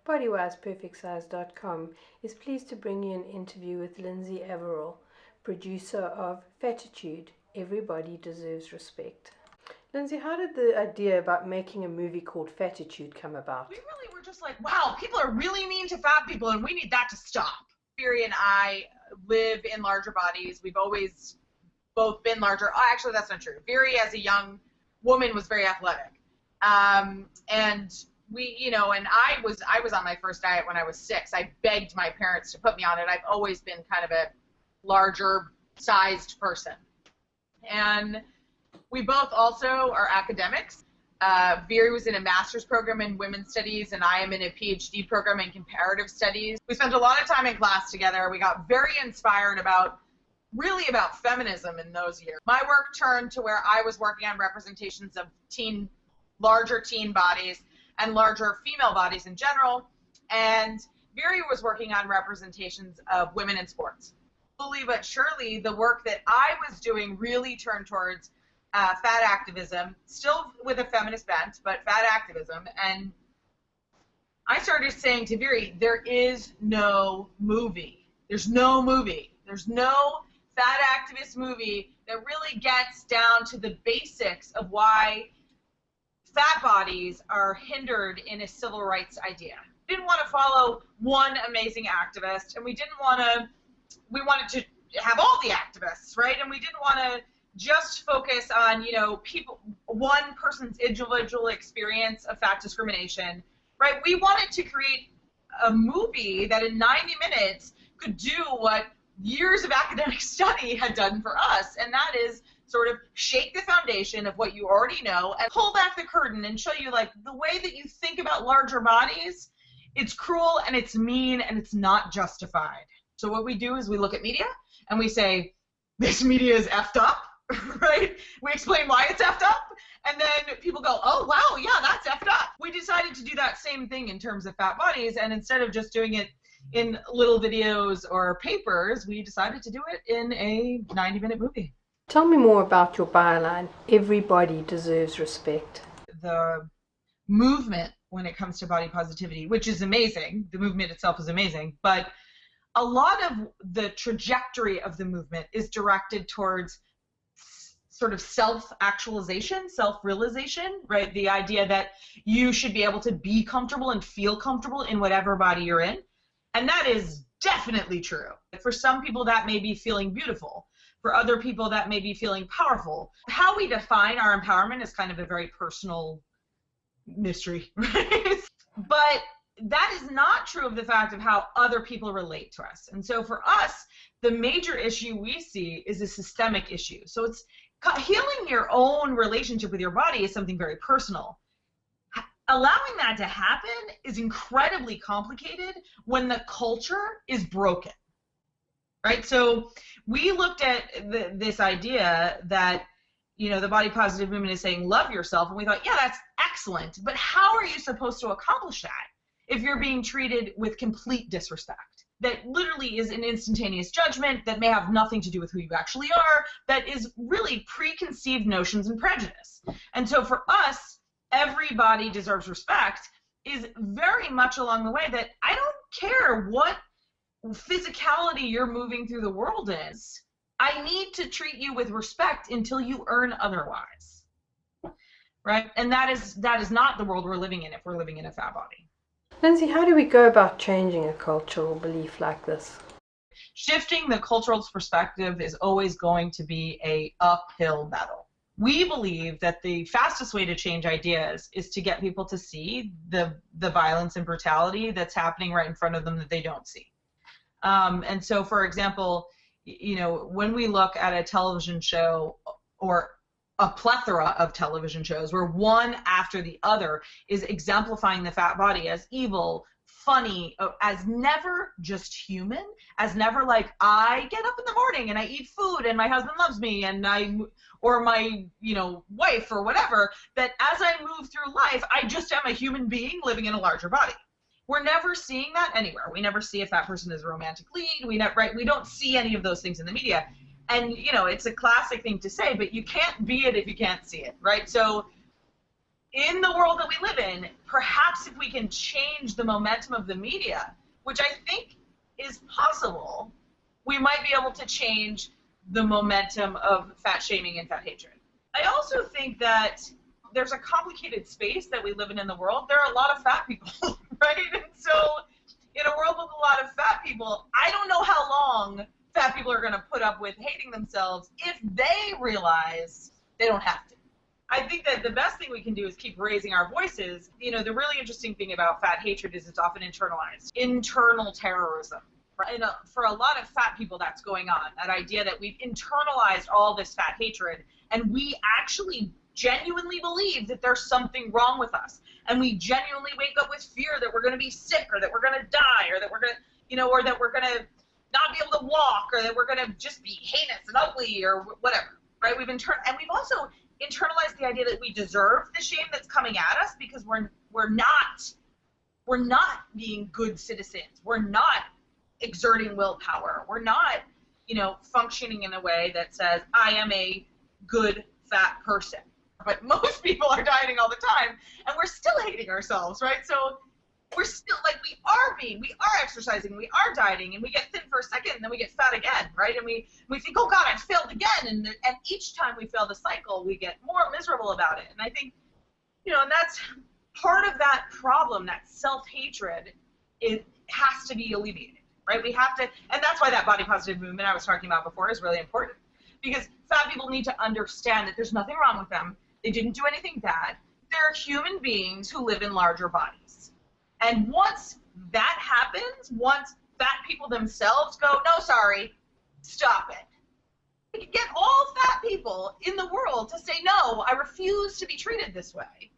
BodyWisePerfectSize.com is pleased to bring you an interview with Lindsey Averill, producer of Fattitude, Everybody Deserves Respect. Lindsey, how did the idea about making a movie called Fattitude come about? We really were just like, wow, people are really mean to fat people and we need that to stop. Fury and I live in larger bodies. We've always both been larger. Oh, actually, that's not true. Fury, as a young woman, was very athletic. And we, and I was on my first diet when I was 6. I begged my parents to put me on it. I've always been kind of a larger sized person. And we both also are academics. Veery was in a master's program in women's studies, and I am in a PhD program in comparative studies. We spent a lot of time in class together. We got very inspired about feminism in those years. My work turned to where I was working on representations of larger teen bodies and larger female bodies in general, and Veery was working on representations of women in sports. Slowly but surely, the work that I was doing really turned towards fat activism, still with a feminist bent, but fat activism. And I started saying to Veery, there is no movie. There's no movie. There's no fat activist movie that really gets down to the basics of why fat bodies are hindered in a civil rights idea. We didn't want to follow one amazing activist, and we wanted to have all the activists, right? And we didn't want to just focus on, one person's individual experience of fat discrimination, right? We wanted to create a movie that in 90 minutes could do what years of academic study had done for us, and that is sort of shake the foundation of what you already know and pull back the curtain and show you, like, the way that you think about larger bodies, it's cruel and it's mean and it's not justified. So what we do is we look at media and we say, this media is effed up, right? We explain why it's effed up, and then people go, oh, wow, yeah, that's effed up. We decided to do that same thing in terms of fat bodies, and instead of just doing it in little videos or papers, we decided to do it in a 90-minute movie. Tell me more about your byline, Everybody Deserves Respect. The movement when it comes to body positivity, which is amazing, the movement itself is amazing, but a lot of the trajectory of the movement is directed towards sort of self-actualization, self-realization, right? The idea that you should be able to be comfortable and feel comfortable in whatever body you're in. And that is definitely true. For some people, that may be feeling beautiful. For other people, that may be feeling powerful. How we define our empowerment is kind of a very personal mystery, right? But that is not true of the fact of how other people relate to us. And so for us, the major issue we see is a systemic issue. So it's healing your own relationship with your body is something very personal. Allowing that to happen is incredibly complicated when the culture is broken, right? So we looked at this idea that, the body positive movement is saying love yourself, and we thought, yeah, that's excellent, but how are you supposed to accomplish that if you're being treated with complete disrespect? That literally is an instantaneous judgment that may have nothing to do with who you actually are, that is really preconceived notions and prejudice. And so for us, everybody deserves respect is very much along the way that I don't care what physicality you're moving through the world is. I need to treat you with respect until you earn otherwise, right? And that is not the world we're living in if we're living in a fat body. Lindsey, how do we go about changing a cultural belief like this? Shifting the cultural perspective is always going to be an uphill battle. We believe that the fastest way to change ideas is to get people to see the violence and brutality that's happening right in front of them that they don't see. And so, for example, when we look at a television show or a plethora of television shows where one after the other is exemplifying the fat body as evil, funny, as never just human, as never like I get up in the morning and I eat food and my husband loves me and or my wife or whatever, that as I move through life I just am a human being living in a larger body. We're never seeing that anywhere. We never see if that person is a romantic lead. We don't see any of those things in the media. And, it's a classic thing to say, but you can't be it if you can't see it, right? So in the world that we live in, perhaps if we can change the momentum of the media, which I think is possible, we might be able to change the momentum of fat shaming and fat hatred. I also think that there's a complicated space that we live in the world. There are a lot of fat people, right? And so in a world with a lot of fat people, I don't know how long fat people are going to put up with hating themselves if they realize they don't have to. I think that the best thing we can do is keep raising our voices. You know, the really interesting thing about fat hatred is it's often internalized. Internal terrorism. And for a lot of fat people, that's going on. That idea that we've internalized all this fat hatred, and we actually genuinely believe that there's something wrong with us. And we genuinely wake up with fear that we're going to be sick, or that we're going to die, or that we're going to, you know, or that we're going to not be able to walk, or that we're going to just be heinous and ugly, or whatever, right? And we've also internalized the idea that we deserve the shame that's coming at us because we're not being good citizens. We're not exerting willpower. We're not, you know, functioning in a way that says, I am a good fat person. But most people are dieting all the time, and we're still hating ourselves, right? So we're still, like, we are exercising, we are dieting, and we get thin for a second, and then we get fat again, right? And we think, oh God, I failed again, and each time we fail the cycle, we get more miserable about it. And I think, you know, and that's part of that problem, that self-hatred, it has to be alleviated. Right? We have to, and that's why that body positive movement I was talking about before is really important, because fat people need to understand that there's nothing wrong with them. They didn't do anything bad. They're human beings who live in larger bodies. And once that happens, once fat people themselves go, no, sorry, stop it. We can get all fat people in the world to say, no, I refuse to be treated this way.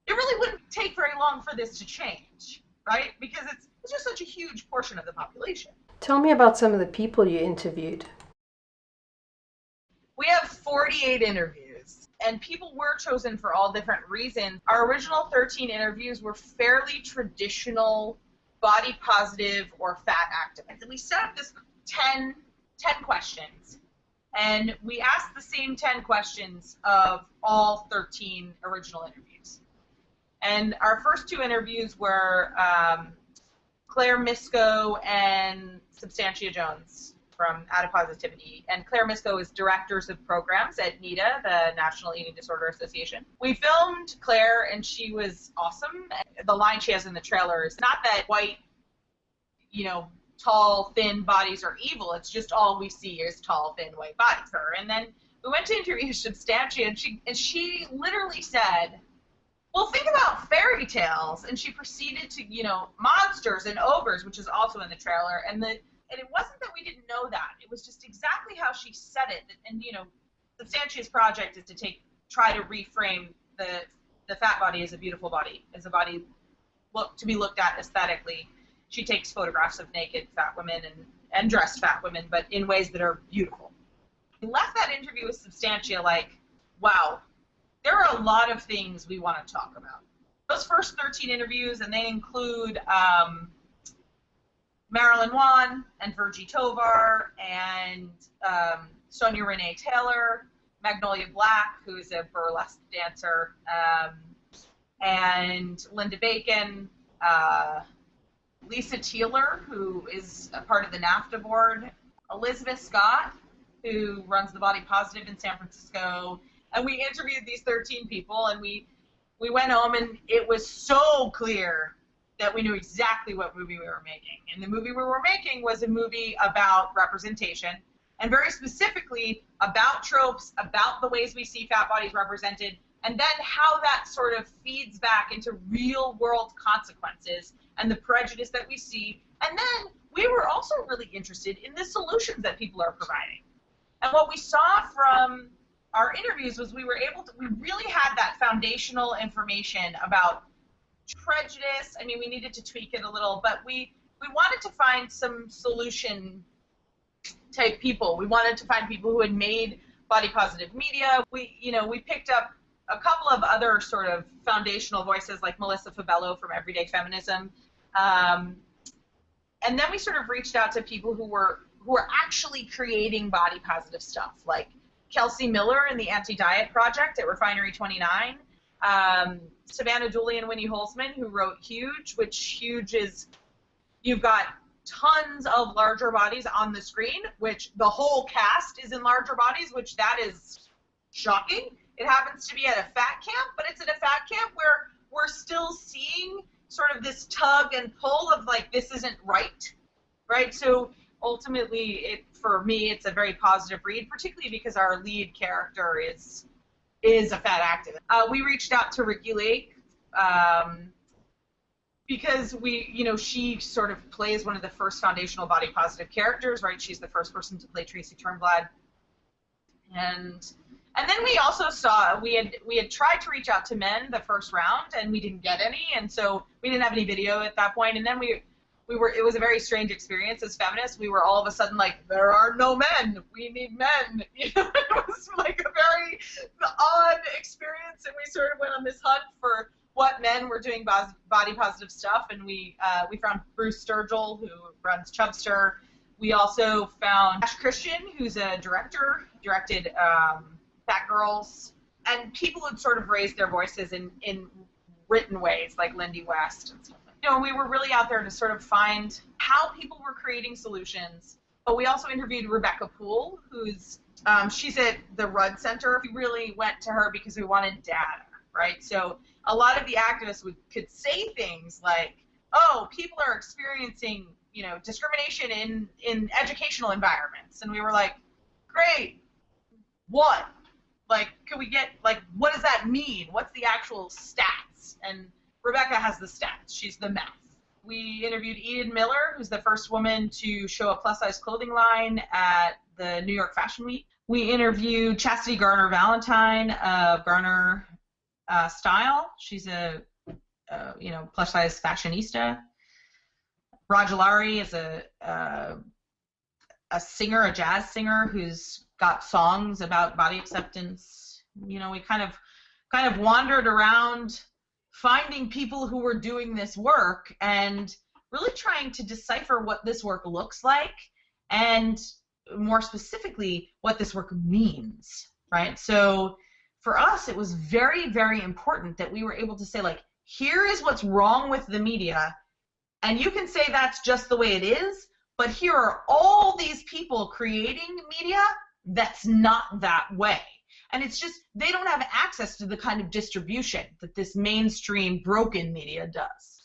It really wouldn't take very long for this to change, right? Because it's just such a huge portion of the population. Tell me about some of the people you interviewed. We have 48 interviews, and people were chosen for all different reasons. Our original 13 interviews were fairly traditional body positive or fat activists. And we set up this 10 questions, and we asked the same 10 questions of all 13 original interviews. And our first two interviews were Claire Misko and Substantia Jones from Adipositivity. And Claire Misko is directors of programs at NEDA, the National Eating Disorder Association. We filmed Claire, and she was awesome. The line she has in the trailer is not that white, you know, tall, thin bodies are evil. It's just all we see is tall, thin, white bodies. And then we went to interview Substantia, and she literally said, well, think about fairy tales, and she proceeded to, you know, monsters and ogres, which is also in the trailer, and it wasn't that we didn't know that. It was just exactly how she said it. And, you know, Substantia's project is to try to reframe the fat body as a beautiful body, as a body to be looked at aesthetically. She takes photographs of naked fat women and dressed fat women, but in ways that are beautiful. We left that interview with Substantia like, wow, there are a lot of things we want to talk about. Those first 13 interviews, and they include Marilyn Wan and Virgie Tovar and Sonia Renee Taylor, Magnolia Black, who is a burlesque dancer, and Linda Bacon, Lisa Teeler, who is a part of the NAFTA board, Elizabeth Scott, who runs the Body Positive in San Francisco. And we interviewed these 13 people, and we went home, and it was so clear that we knew exactly what movie we were making. And the movie we were making was a movie about representation, and very specifically about tropes, about the ways we see fat bodies represented, and then how that sort of feeds back into real-world consequences and the prejudice that we see. And then we were also really interested in the solutions that people are providing. And what we saw from our interviews was we really had that foundational information about prejudice. I mean, we needed to tweak it a little, but we wanted to find some solution type people. We wanted to find people who had made body positive media. We picked up a couple of other sort of foundational voices like Melissa Fabello from Everyday Feminism. And then we sort of reached out to people who were actually creating body positive stuff, like Kelsey Miller in the Anti-Diet Project at Refinery 29, Savannah Dooley and Winnie Holzman, who wrote Huge, which Huge is, you've got tons of larger bodies on the screen, which the whole cast is in larger bodies, which that is shocking. It happens to be at a fat camp, but it's at a fat camp where we're still seeing sort of this tug and pull of like, this isn't right, right? So ultimately, for me, it's a very positive read, particularly because our lead character is a fat activist. We reached out to Ricky Lake because she sort of plays one of the first foundational body positive characters, right? She's the first person to play Tracy Turnblad, and then we also saw we had tried to reach out to men the first round, and we didn't get any, and so we didn't have any video at that point. And then it was a very strange experience as feminists. We were all of a sudden like, there are no men. We need men. It was like a very odd experience, and we sort of went on this hunt for what men were doing body positive stuff. And we found Bruce Sturgill, who runs Chubster. We also found Ash Christian, who's a director, directed Fat Girls, and people had sort of raised their voices in written ways, like Lindy West and stuff. We were really out there to sort of find how people were creating solutions. But we also interviewed Rebecca Poole, who's she's at the Rudd Center. We really went to her because we wanted data, right? So a lot of the activists could say things like, "Oh, people are experiencing, discrimination in educational environments," and we were like, "Great, what? Like, can we get, like, what does that mean? What's the actual stats?" And Rebecca has the stats. She's the math. We interviewed Enid Miller, who's the first woman to show a plus-size clothing line at the New York Fashion Week. We interviewed Chastity Garner-Valentine of Garner Style. She's a plus-size fashionista. Rajulari is a singer, a jazz singer who's got songs about body acceptance. We kind of wandered around finding people who were doing this work and really trying to decipher what this work looks like and more specifically what this work means, right? So for us, it was very, very important that we were able to say, like, here is what's wrong with the media, and you can say that's just the way it is, but here are all these people creating media that's not that way. And it's just, they don't have access to the kind of distribution that this mainstream broken media does.